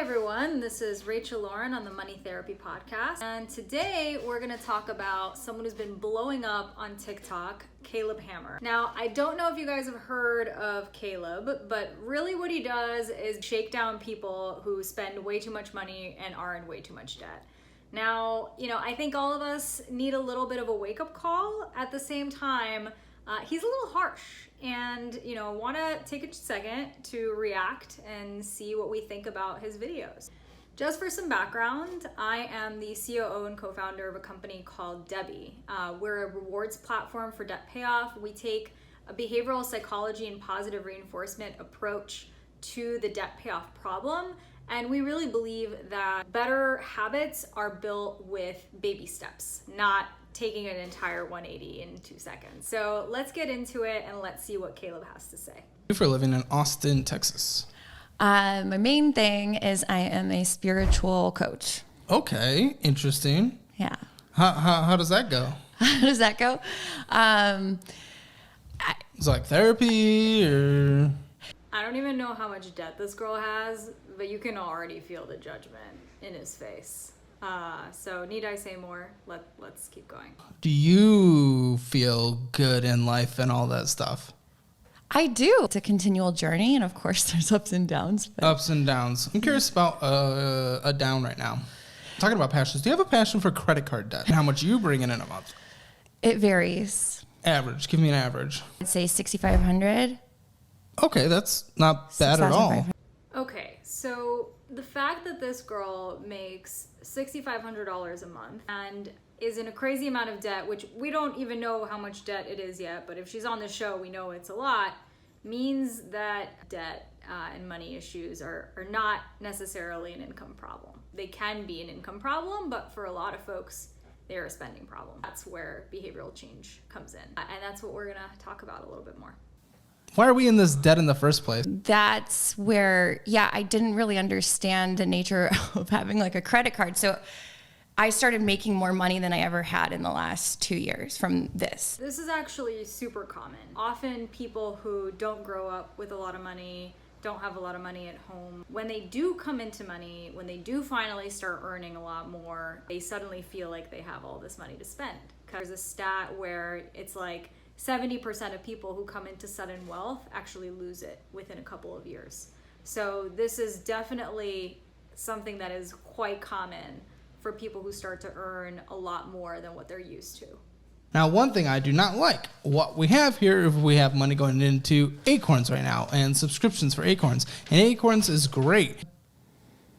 everyone, this is Rachel Lauren on the Money Therapy Podcast, and today we're going to talk about someone who's been blowing up on TikTok, Caleb Hammer. Now, I don't know if you guys have heard of Caleb, but really what he does is shake down people who spend way too much money and are in way too much debt. Now, I think all of us need a little bit of a wake-up call. At the same time, he's a little harsh, and want to take a second to react and see what we think about his videos. Just for some background, I am the COO and co-founder of a company called Debbie. We're a rewards platform for debt payoff. We take a behavioral psychology and positive reinforcement approach to the debt payoff problem, and we really believe that better habits are built with baby steps, not taking an entire 180 in 2 seconds. So let's get into it and let's see what Caleb has to say. For living in Austin, Texas. My main thing is I am a spiritual coach. Okay, interesting. Yeah. How does that go? How does that go? It's like therapy or... I don't even know how much debt this girl has, but you can already feel the judgment in his face. So need I say more? Let's keep going. Do you feel good in life and all that stuff? I do. It's a continual journey, and of course there's ups and downs. But... Ups and downs. I'm curious about a down right now. Talking about passions, do you have a passion for credit card debt? And how much you bring in a month? It varies. Average. Give me an average. I'd say $6,500. Okay, that's not bad at all. Okay, so the fact that this girl makes $6,500 a month and is in a crazy amount of debt, which we don't even know how much debt it is yet, but if she's on the show, we know it's a lot, means that debt and money issues are not necessarily an income problem. They can be an income problem, but for a lot of folks, they're a spending problem. That's where behavioral change comes in. And that's what we're gonna talk about a little bit more. Why are we in this debt in the first place? That's where, I didn't really understand the nature of having like a credit card. So I started making more money than I ever had in the last 2 years from this. This is actually super common. Often people who don't grow up with a lot of money, don't have a lot of money at home, when they do come into money, when they do finally start earning a lot more, they suddenly feel like they have all this money to spend. There's a stat where it's like 70% of people who come into sudden wealth actually lose it within a couple of years. So this is definitely something that is quite common for people who start to earn a lot more than what they're used to. Now, one thing I do not like, what we have here, if we have money going into Acorns right now and subscriptions for Acorns. And Acorns is great.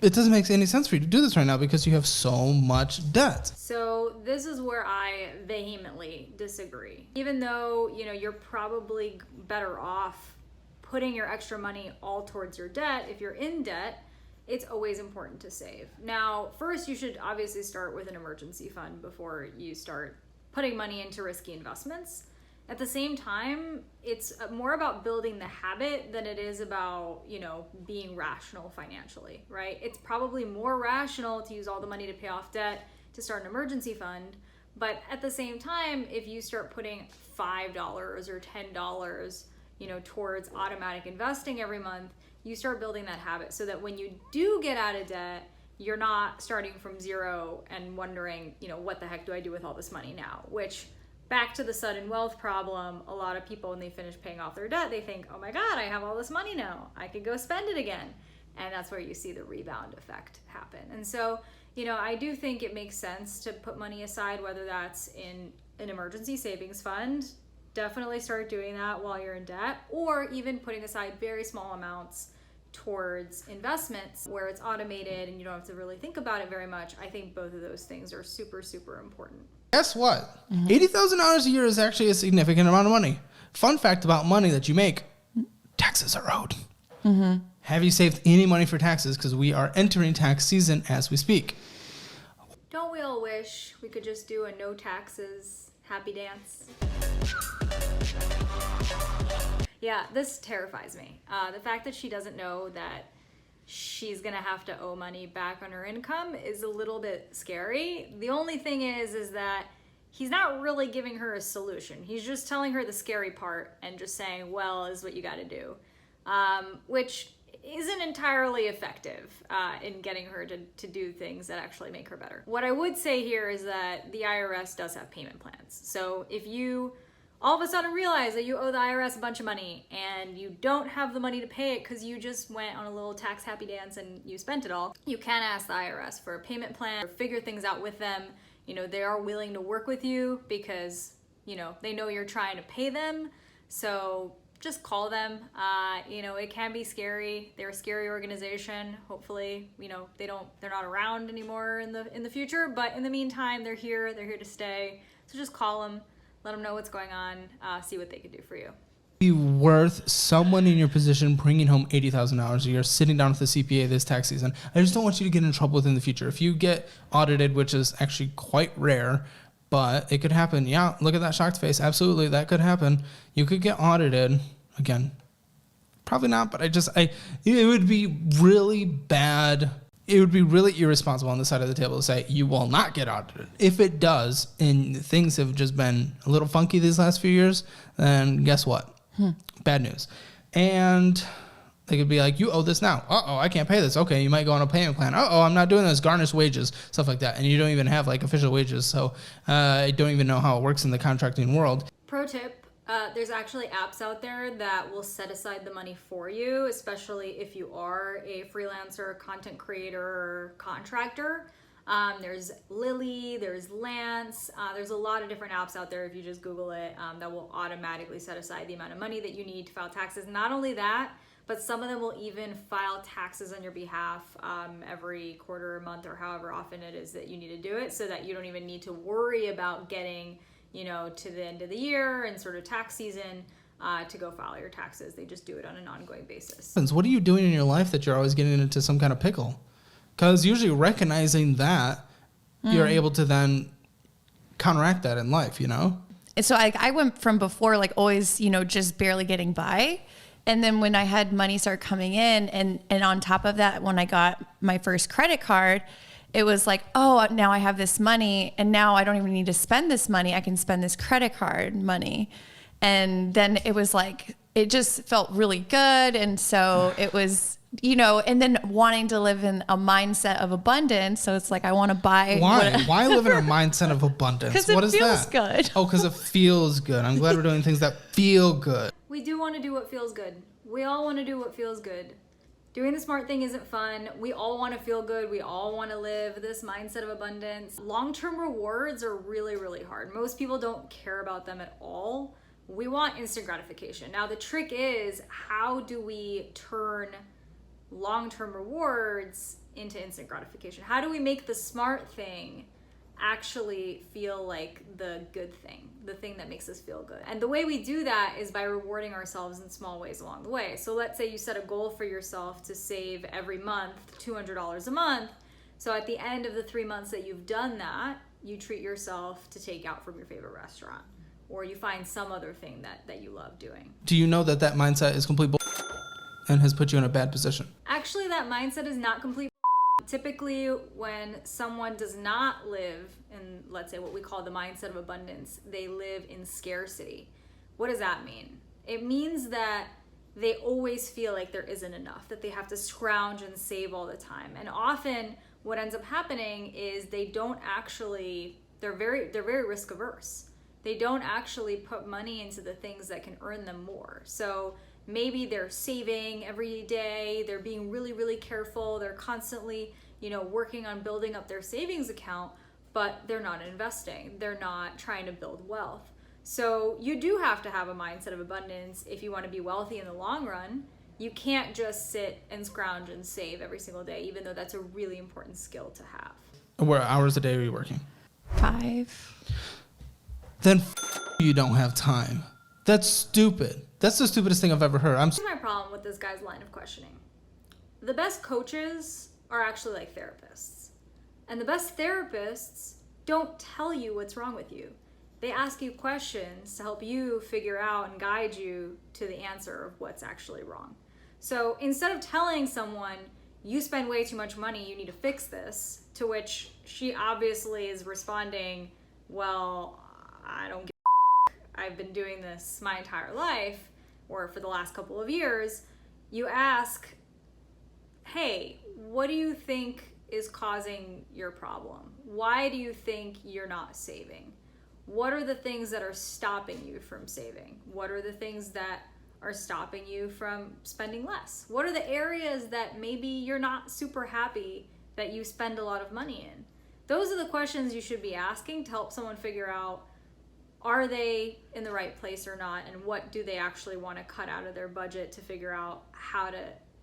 It doesn't make any sense for you to do this right now because you have so much debt. So this is where I vehemently disagree. Even though, you're probably better off putting your extra money all towards your debt, if you're in debt, it's always important to save. Now, first you should obviously start with an emergency fund before you start putting money into risky investments. At the same time, it's more about building the habit than it is about, being rational financially, right? It's probably more rational to use all the money to pay off debt to start an emergency fund. But at the same time, if you start putting $5 or $10, towards automatic investing every month, you start building that habit so that when you do get out of debt, you're not starting from zero and wondering, what the heck do I do with all this money now? Which, back to the sudden wealth problem, a lot of people, when they finish paying off their debt, they think, oh my God, I have all this money now. I could go spend it again. And that's where you see the rebound effect happen. And so, I do think it makes sense to put money aside, whether that's in an emergency savings fund. Definitely start doing that while you're in debt, or even putting aside very small amounts towards investments where it's automated and you don't have to really think about it very much. I think both of those things are super, super important. Guess what? $80,000 a year is actually a significant amount of money. Fun fact about money that you make, taxes are owed. Have you saved any money for taxes? Because we are entering tax season as we speak. Don't we all wish we could just do a no taxes happy dance? Yeah, this terrifies me. The fact that she doesn't know that she's gonna have to owe money back on her income is a little bit scary. The only thing is that he's not really giving her a solution. He's just telling her the scary part and just saying, well, this is what you gotta do. Which isn't entirely effective in getting her to do things that actually make her better. What I would say here is that the IRS does have payment plans. So if you all of a sudden realize that you owe the IRS a bunch of money and you don't have the money to pay it because you just went on a little tax happy dance and you spent it all, you can ask the IRS for a payment plan or figure things out with them. You know, they are willing to work with you because, you know, they know you're trying to pay them. So just call them. You know, it can be scary. They're a scary organization. Hopefully, you know, they're not around anymore in the future, but in the meantime, they're here to stay. So just call them. Let them know what's going on, see what they can do for you. Be worth someone in your position bringing home $80,000 a year, sitting down with the CPA this tax season. I just don't want you to get in trouble in the future. If you get audited, which is actually quite rare, but it could happen. Yeah, look at that shocked face. Absolutely, that could happen. You could get audited. Again, probably not, but it would be really bad. It would be really irresponsible on the side of the table to say you will not get audited. If it does, and things have just been a little funky these last few years, then guess what? Bad news. And they could be like, you owe this now. Uh-oh, I can't pay this. Okay, you might go on a payment plan. Uh-oh, I'm not doing this. Garnish wages, stuff like that. And you don't even have like official wages, so I don't even know how it works in the contracting world. Pro tip. There's actually apps out there that will set aside the money for you, especially if you are a freelancer, content creator, contractor. There's Lily, there's Lance, there's a lot of different apps out there if you just Google it that will automatically set aside the amount of money that you need to file taxes. Not only that, but some of them will even file taxes on your behalf every quarter or month or however often it is that you need to do it, so that you don't even need to worry about getting, you know, to the end of the year and sort of tax season to go file your taxes. They just do it on an ongoing basis. What are you doing in your life that you're always getting into some kind of pickle? Because usually recognizing that, you're able to then counteract that in life, you know? So I went from before, like always, you know, just barely getting by. And then when I had money start coming in, and on top of that, when I got my first credit card, it was like, oh, now I have this money and now I don't even need to spend this money. I can spend this credit card money. And then it was like, it just felt really good. And so it was, you know, and then wanting to live in a mindset of abundance. So it's like, I want to buy. Why? Why live in a mindset of abundance? Because it feels good. Oh, because it feels good. I'm glad we're doing things that feel good. We do want to do what feels good. We all want to do what feels good. Doing the smart thing isn't fun. We all want to feel good. We all want to live this mindset of abundance. Long-term rewards are really, really hard. Most people don't care about them at all. We want instant gratification. Now, the trick is, how do we turn long-term rewards into instant gratification? How do we make the smart thing actually feel like the good thing, the thing that makes us feel good? And the way we do that is by rewarding ourselves in small ways along the way. So let's say you set a goal for yourself to save every month $200 a month. So at the end of the 3 months that you've done that, you treat yourself to take out from your favorite restaurant, or you find some other thing that you love doing. Do you know that mindset is complete and has put you in a bad position? Actually, that mindset is not complete. Typically, when someone does not live in, let's say, what we call the mindset of abundance, they live in scarcity. What does that mean? It means that they always feel like there isn't enough, that they have to scrounge and save all the time. And often what ends up happening is they're very risk averse. They don't actually put money into the things that can earn them more. So maybe they're saving every day, they're being really, really careful, they're constantly, you know, working on building up their savings account, but they're not investing, they're not trying to build wealth. So you do have to have a mindset of abundance if you want to be wealthy in the long run. You can't just sit and scrounge and save every single day, even though that's a really important skill to have. What hours a day are you working? 5. Then you don't have time. That's stupid. That's the stupidest thing I've ever heard. Here's my problem with this guy's line of questioning. The best coaches are actually like therapists. And the best therapists don't tell you what's wrong with you. They ask you questions to help you figure out and guide you to the answer of what's actually wrong. So instead of telling someone, you spend way too much money, you need to fix this, to which she obviously is responding, well, I don't give a I've been doing this my entire life, or for the last couple of years, you ask, hey, what do you think is causing your problem? Why do you think you're not saving? What are the things that are stopping you from saving? What are the things that are stopping you from spending less? What are the areas that maybe you're not super happy that you spend a lot of money in? Those are the questions you should be asking to help someone figure out, are they in the right place or not, and what do they actually want to cut out of their budget to figure out how to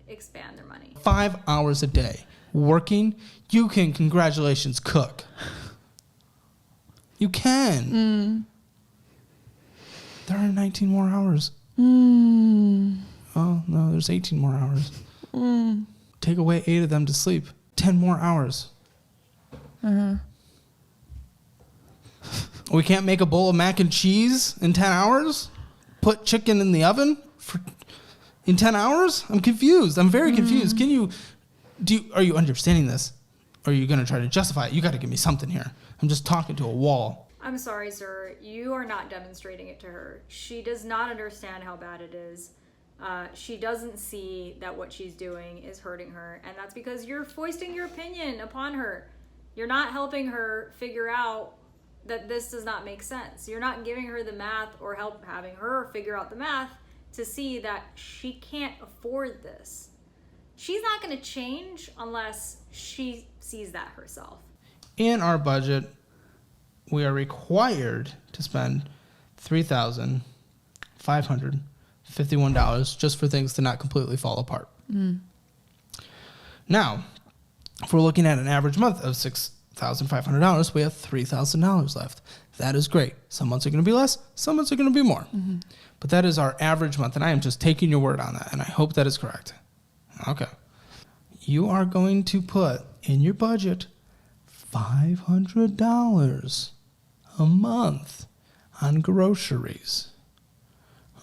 expand their money. 5 hours a day working, you can, congratulations, cook. You can. There are 19 more hours. Oh, no, there's 18 more hours. Take away 8 of them to sleep. 10 more hours. We can't make a bowl of mac and cheese in 10 hours? Put chicken in the oven in 10 hours? I'm confused. I'm very confused. Are you understanding this? Or are you going to try to justify it? You got to give me something here. I'm just talking to a wall. I'm sorry, sir. You are not demonstrating it to her. She does not understand how bad it is. She doesn't see that what she's doing is hurting her, and that's because you're foisting your opinion upon her. You're not helping her figure out that this does not make sense. You're not giving her the math or having her figure out the math to see that she can't afford this. She's not going to change unless she sees that herself. In our budget, we are required to spend $3,551 just for things to not completely fall apart. Now, if we're looking at an average month of $6,500, we have $3,000 left. That is great. Some months are going to be less, some months are going to be more. But that is our average month, and I am just taking your word on that, and I hope that is correct. Okay. You are going to put in your budget $500 a month on groceries.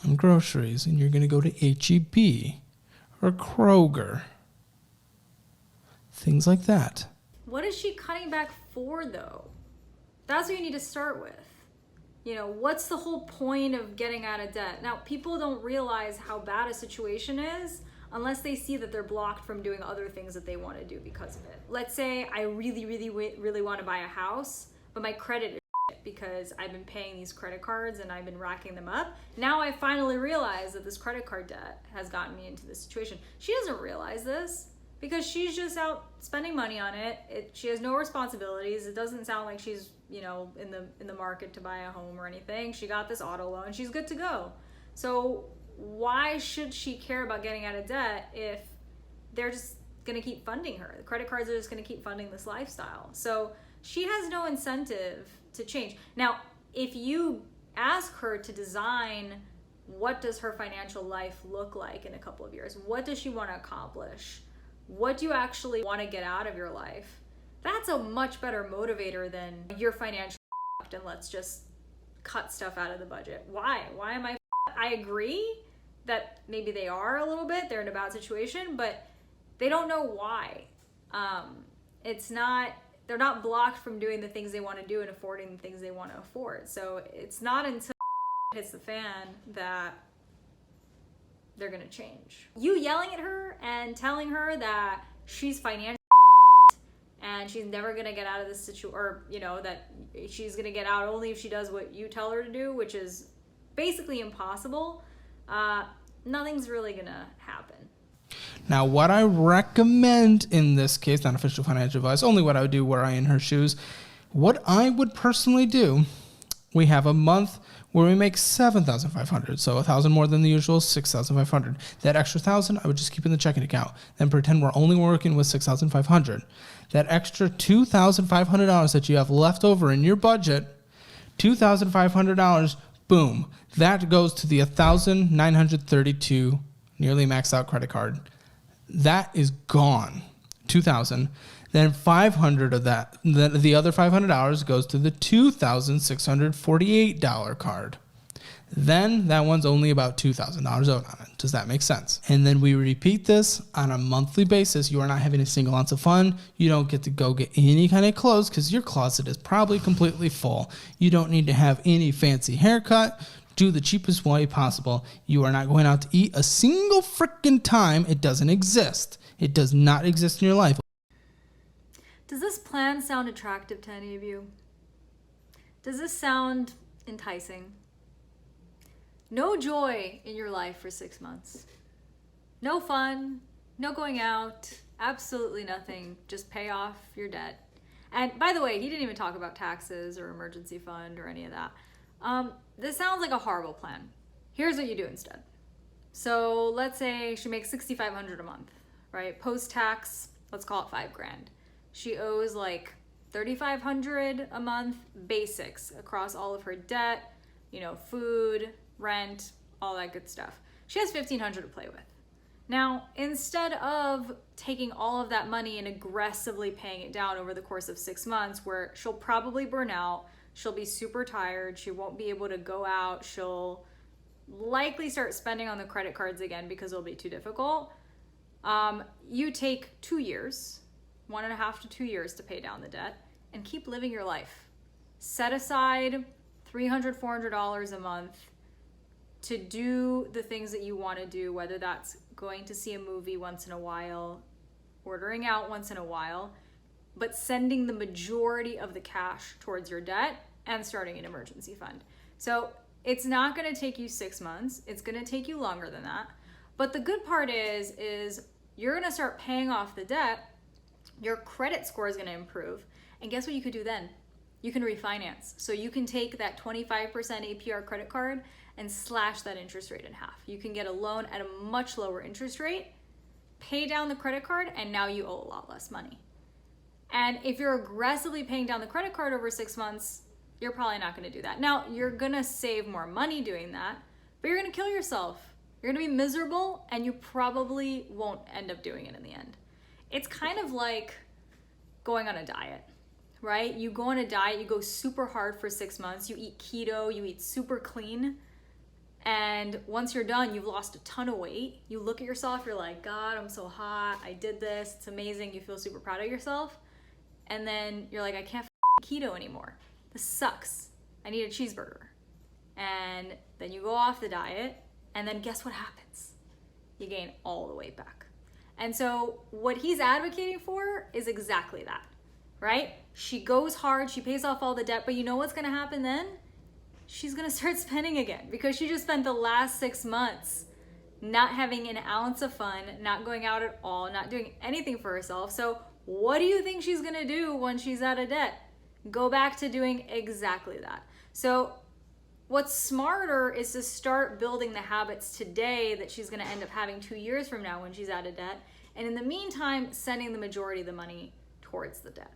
And you're going to go to H-E-B or Kroger. Things like that. What is she cutting back for, though? That's what you need to start with. You know, what's the whole point of getting out of debt? Now, people don't realize how bad a situation is unless they see that they're blocked from doing other things that they want to do because of it. Let's say I really, really, really want to buy a house, but my credit is shit because I've been paying these credit cards and I've been racking them up. Now I finally realize that this credit card debt has gotten me into this situation. She doesn't realize this because she's just out spending money on it. She has no responsibilities. It doesn't sound like she's, you know, in the market to buy a home or anything. She got this auto loan. She's good to go. So why should she care about getting out of debt if they're just going to keep funding her? The credit cards are just going to keep funding this lifestyle. So she has no incentive to change. Now, if you ask her to design what does her financial life look like in a couple of years, what does she want to accomplish, what do you actually want to get out of your life, that's a much better motivator than you're financially and let's just cut stuff out of the budget. Why am I agree that maybe they are a little bit, they're in a bad situation, but they don't know why. They're not blocked from doing the things they want to do and affording the things they want to afford. So it's not until it hits the fan that they're going to change. You yelling at her and telling her that she's financially and she's never going to get out of this situation, or, you know, that she's going to get out only if she does what you tell her to do, which is basically impossible, nothing's really gonna happen. Now, what I recommend in this case, not official financial advice, only what I would do were I in her shoes, what I would personally do, we have a month where we make $7,500, so $1,000 more than the usual, $6,500. That extra $1,000, I would just keep in the checking account. Then pretend we're only working with $6,500. That extra $2,500 that you have left over in your budget, $2,500, boom, that goes to the $1,932 nearly maxed out credit card. That is gone. $2,000. Then $500 of that, the other $500 goes to the $2,648 card. Then that one's only about $2,000 out on it. Does that make sense? And then we repeat this on a monthly basis. You are not having a single ounce of fun. You don't get to go get any kind of clothes because your closet is probably completely full. You don't need to have any fancy haircut. do the cheapest way possible. You are not going out to eat a single freaking time. It doesn't exist. It does not exist in your life. Does this plan sound attractive to any of you? Does this sound enticing? No joy in your life for 6 months. No fun, no going out, absolutely nothing. Just pay off your debt. And by the way, he didn't even talk about taxes or emergency fund or any of that. This sounds like a horrible plan. Here's what you do instead. So let's say she makes $6,500 a month, right? Post-tax, let's call it $5,000. She owes like $3,500 a month basics across all of her debt, food, rent, all that good stuff. She has $1,500 to play with. Now, instead of taking all of that money and aggressively paying it down over the course of 6 months, where she'll probably burn out, she'll be super tired, she won't be able to go out, she'll likely start spending on the credit cards again because it'll be too difficult. You take 2 years, 1.5 to 2 years to pay down the debt and keep living your life. Set aside $300, $400 a month to do the things that you want to do, whether that's going to see a movie once in a while, ordering out once in a while, but sending the majority of the cash towards your debt and starting an emergency fund. So it's not going to take you 6 months. It's going to take you longer than that. But the good part is you're going to start paying off the debt. Your credit score is going to improve. And guess what you could do then? You can refinance. So you can take that 25% APR credit card and slash that interest rate in half. You can get a loan at a much lower interest rate, pay down the credit card, and now you owe a lot less money. And if you're aggressively paying down the credit card over 6 months, you're probably not going to do that. Now, you're going to save more money doing that, but you're going to kill yourself. You're going to be miserable, and you probably won't end up doing it in the end. It's kind of like going on a diet, right? You go on a diet, you go super hard for 6 months, you eat keto, you eat super clean, and once you're done, you've lost a ton of weight. You look at yourself, you're like, God, I'm so hot, I did this, it's amazing, you feel super proud of yourself, and then you're like, I can't keto anymore. This sucks. I need a cheeseburger. And then you go off the diet, and then guess what happens? You gain all the weight back. And so what he's advocating for is exactly that, right? She goes hard, she pays off all the debt, but you know what's gonna happen then? She's gonna start spending again because she just spent the last 6 months not having an ounce of fun, not going out at all, not doing anything for herself. So what do you think she's gonna do when she's out of debt? Go back to doing exactly that. So what's smarter is to start building the habits today that she's gonna end up having 2 years from now when she's out of debt. And in the meantime, sending the majority of the money towards the debt.